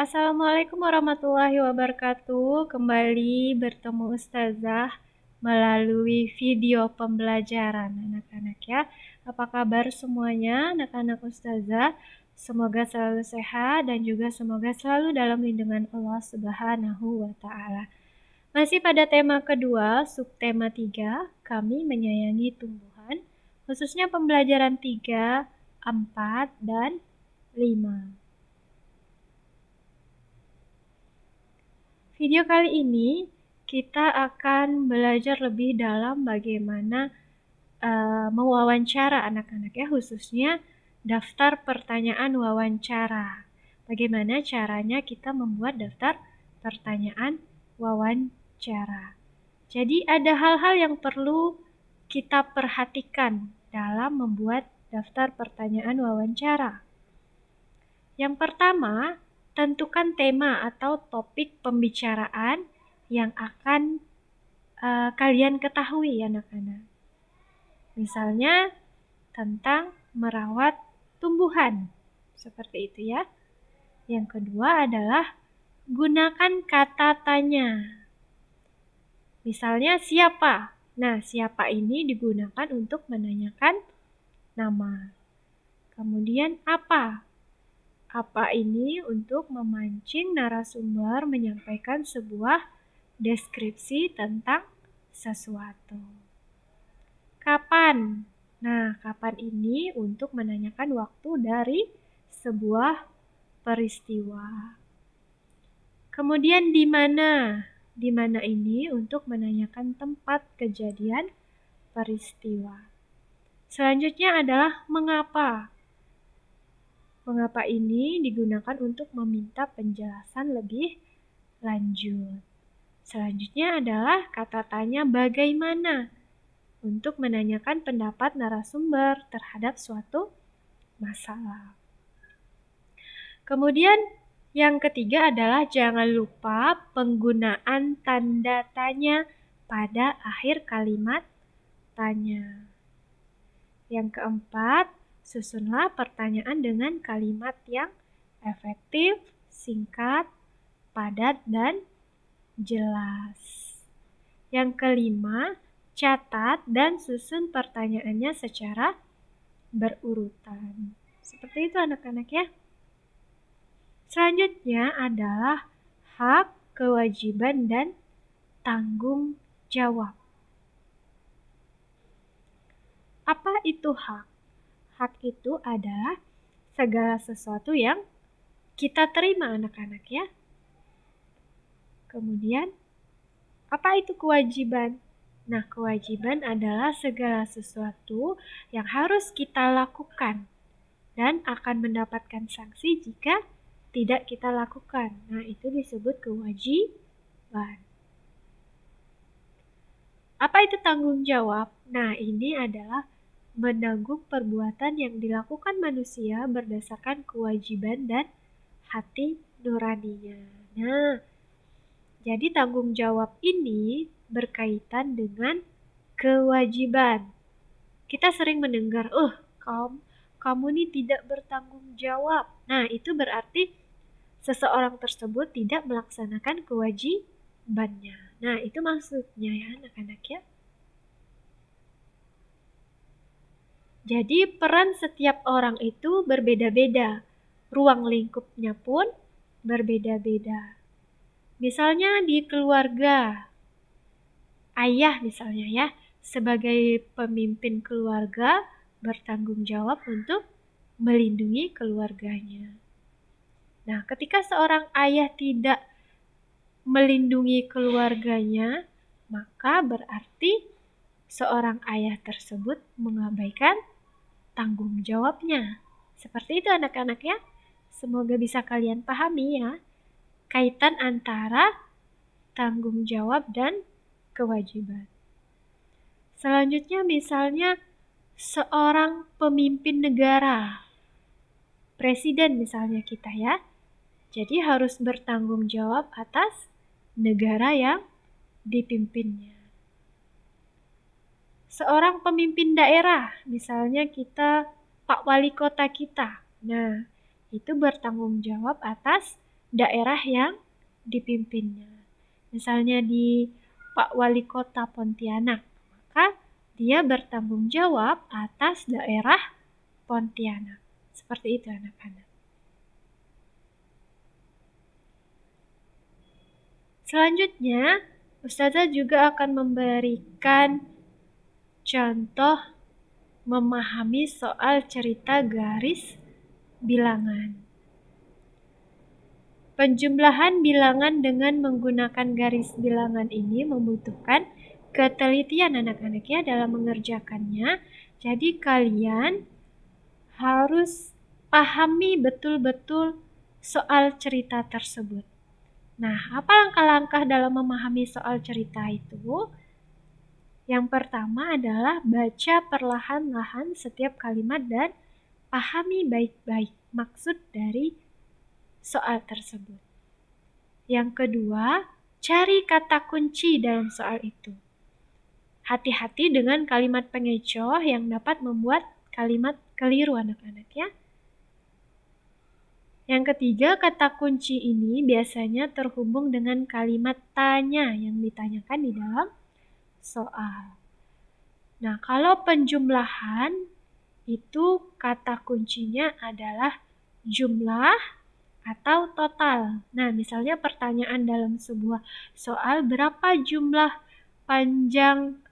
Assalamualaikum warahmatullahi wabarakatuh. Kembali bertemu Ustazah melalui video pembelajaran anak-anak ya. Apa kabar semuanya anak-anak Ustazah? Semoga selalu sehat dan juga semoga selalu dalam lindungan Allah Subhanahu wa taala. Masih pada tema kedua, subtema 3, kami menyayangi tumbuhan, khususnya pembelajaran 3, 4, dan 5. Video kali ini kita akan belajar lebih dalam bagaimana mewawancara anak-anak ya, khususnya daftar pertanyaan wawancara. Bagaimana caranya kita membuat daftar pertanyaan wawancara. Jadi ada hal-hal yang perlu kita perhatikan dalam membuat daftar pertanyaan wawancara. Yang pertama, tentukan tema atau topik pembicaraan yang akan kalian ketahui anak-anak. Misalnya tentang merawat tumbuhan, seperti itu ya. Yang kedua adalah gunakan kata tanya. Misalnya siapa? Nah, siapa ini digunakan untuk menanyakan nama. Kemudian apa? Apa ini untuk memancing narasumber menyampaikan sebuah deskripsi tentang sesuatu. Kapan? Nah, kapan ini untuk menanyakan waktu dari sebuah peristiwa. Kemudian di mana? Di mana ini untuk menanyakan tempat kejadian peristiwa. Selanjutnya adalah mengapa. Mengapa ini digunakan untuk meminta penjelasan lebih lanjut. Selanjutnya adalah kata tanya bagaimana untuk menanyakan pendapat narasumber terhadap suatu masalah. Kemudian yang ketiga adalah jangan lupa penggunaan tanda tanya pada akhir kalimat tanya. Yang keempat, susunlah pertanyaan dengan kalimat yang efektif, singkat, padat, dan jelas. Yang kelima, catat dan susun pertanyaannya secara berurutan. Seperti itu anak-anak ya. Selanjutnya adalah hak, kewajiban, dan tanggung jawab. Apa itu hak? Hak itu adalah segala sesuatu yang kita terima anak-anak ya. Kemudian, apa itu kewajiban? Nah, kewajiban adalah segala sesuatu yang harus kita lakukan dan akan mendapatkan sanksi jika tidak kita lakukan. Nah, itu disebut kewajiban. Apa itu tanggung jawab? Nah, ini adalah menanggung perbuatan yang dilakukan manusia berdasarkan kewajiban dan hati nuraninya. Nah, jadi tanggung jawab ini berkaitan dengan kewajiban. Kita sering mendengar, kamu ini tidak bertanggung jawab. Nah, itu berarti seseorang tersebut tidak melaksanakan kewajibannya. Nah, itu maksudnya ya anak-anak ya. Jadi peran setiap orang itu berbeda-beda. Ruang lingkupnya pun berbeda-beda. Misalnya di keluarga, ayah misalnya ya, sebagai pemimpin keluarga bertanggung jawab untuk melindungi keluarganya. Nah, ketika seorang ayah tidak melindungi keluarganya, maka berarti seorang ayah tersebut mengabaikan tanggung jawabnya. Seperti itu anak-anak ya. Semoga bisa kalian pahami ya. Kaitan antara tanggung jawab dan kewajiban. Selanjutnya misalnya seorang pemimpin negara. Presiden misalnya kita ya. Jadi harus bertanggung jawab atas negara yang dipimpinnya. Seorang pemimpin daerah, misalnya kita Pak Wali Kota kita. Nah, itu bertanggung jawab atas daerah yang dipimpinnya. Misalnya di Pak Wali Kota Pontianak, maka dia bertanggung jawab atas daerah Pontianak. Seperti itu anak-anak. Selanjutnya, Ustazah juga akan memberikan contoh memahami soal cerita garis bilangan. Penjumlahan bilangan dengan menggunakan garis bilangan ini membutuhkan ketelitian anak-anak ya dalam mengerjakannya. Jadi kalian harus pahami betul-betul soal cerita tersebut. Nah, apa langkah-langkah dalam memahami soal cerita itu? Yang pertama adalah baca perlahan-lahan setiap kalimat dan pahami baik-baik maksud dari soal tersebut. Yang kedua, cari kata kunci dalam soal itu. Hati-hati dengan kalimat pengecoh yang dapat membuat kalimat keliru anak-anak ya. Yang ketiga, kata kunci ini biasanya terhubung dengan kalimat tanya yang ditanyakan di dalam soal. Nah, kalau penjumlahan itu kata kuncinya adalah jumlah atau total. Nah, misalnya pertanyaan dalam sebuah soal, berapa jumlah panjang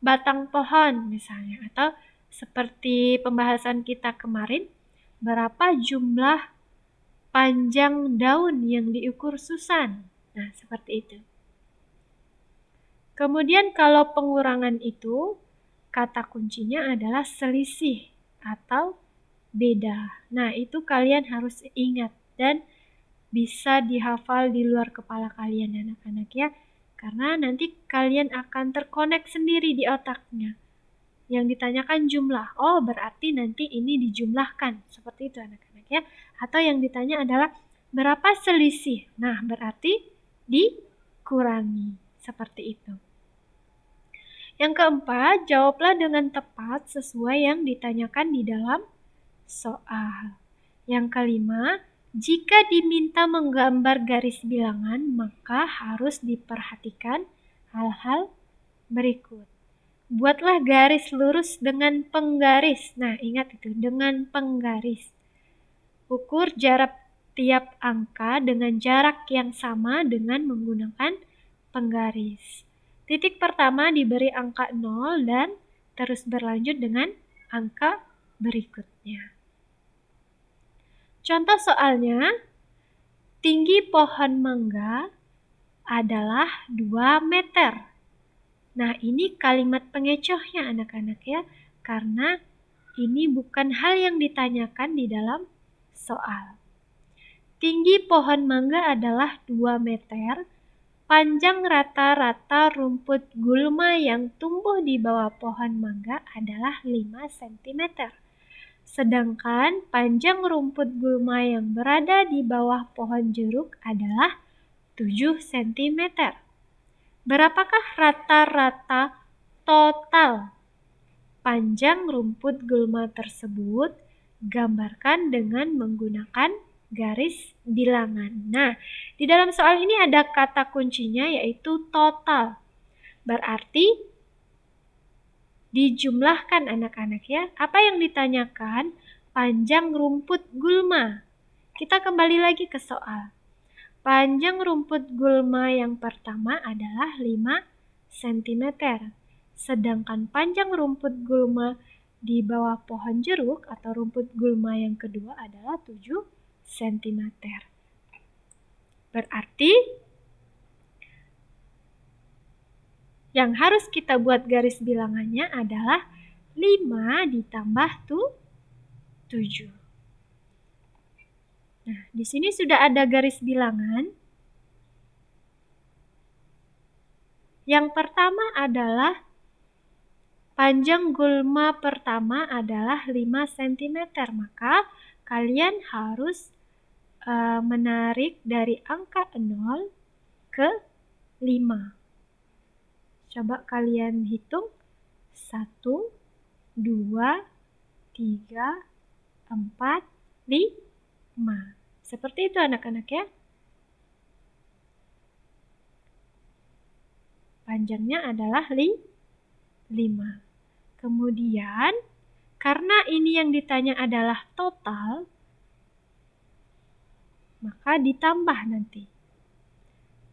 batang pohon misalnya, atau seperti pembahasan kita kemarin, berapa jumlah panjang daun yang diukur Susan. Nah, seperti itu. Kemudian kalau pengurangan itu, kata kuncinya adalah selisih atau beda. Nah, itu kalian harus ingat dan bisa dihafal di luar kepala kalian anak-anak ya. Karena nanti kalian akan terkonek sendiri di otaknya. Yang ditanyakan jumlah, oh berarti nanti ini dijumlahkan. Seperti itu anak-anak ya. Atau yang ditanya adalah berapa selisih. Nah, berarti dikurangi. Seperti itu. Yang keempat, jawablah dengan tepat sesuai yang ditanyakan di dalam soal. Yang kelima, jika diminta menggambar garis bilangan, maka harus diperhatikan hal-hal berikut. Buatlah garis lurus dengan penggaris. Nah, ingat itu, dengan penggaris. Ukur jarak tiap angka dengan jarak yang sama dengan menggunakan penggaris. Titik pertama diberi angka 0 dan terus berlanjut dengan angka berikutnya. Contoh soalnya, tinggi pohon mangga adalah 2 meter. Nah, ini kalimat pengecohnya anak-anak ya, karena ini bukan hal yang ditanyakan di dalam soal. Tinggi pohon mangga adalah 2 meter. Panjang rata-rata rumput gulma yang tumbuh di bawah pohon mangga adalah 5 cm. Sedangkan panjang rumput gulma yang berada di bawah pohon jeruk adalah 7 cm. Berapakah rata-rata total panjang rumput gulma tersebut? Gambarkan dengan menggunakan garis bilangan. Nah, di dalam soal ini ada kata kuncinya yaitu total. Berarti dijumlahkan anak-anak ya. Apa yang ditanyakan? Panjang rumput gulma. Kita kembali lagi ke soal. Panjang rumput gulma yang pertama adalah 5 cm. Sedangkan panjang rumput gulma di bawah pohon jeruk atau rumput gulma yang kedua adalah 7 cm. Berarti yang harus kita buat garis bilangannya adalah 5 ditambah 7. Nah, di sini sudah ada garis bilangan. Yang pertama adalah panjang gulma pertama adalah 5 cm. Maka kalian harus menarik dari angka 0 ke 5. Coba kalian hitung. 1, 2, 3, 4, 5. Seperti itu anak-anak ya. Panjangnya adalah 5. Kemudian, karena ini yang ditanya adalah total, maka ditambah nanti.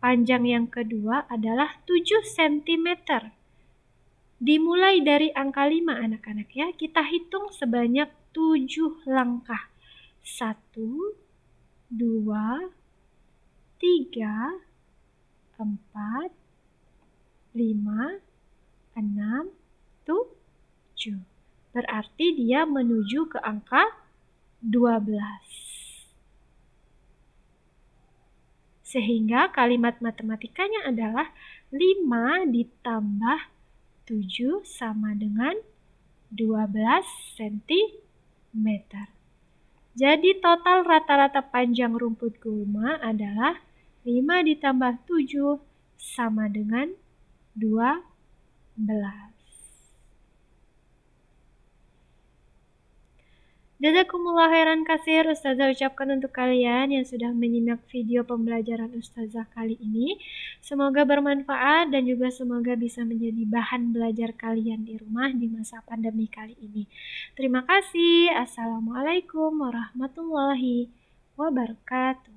Panjang yang kedua adalah 7 cm. Dimulai dari angka 5 anak-anak ya. Kita hitung sebanyak 7 langkah. 1, 2, 3, 4, 5, 6, 7. Berarti dia menuju ke angka 12. Sehingga kalimat matematikanya adalah 5 ditambah 7 sama dengan 12 cm. Jadi total rata-rata panjang rumput gulma adalah 5 ditambah 7 sama dengan 12. Jazakumullah khairan katsir Ustazah ucapkan untuk kalian yang sudah menyimak video pembelajaran Ustazah kali ini. Semoga bermanfaat dan juga semoga bisa menjadi bahan belajar kalian di rumah di masa pandemi kali ini. Terima kasih. Assalamualaikum warahmatullahi wabarakatuh.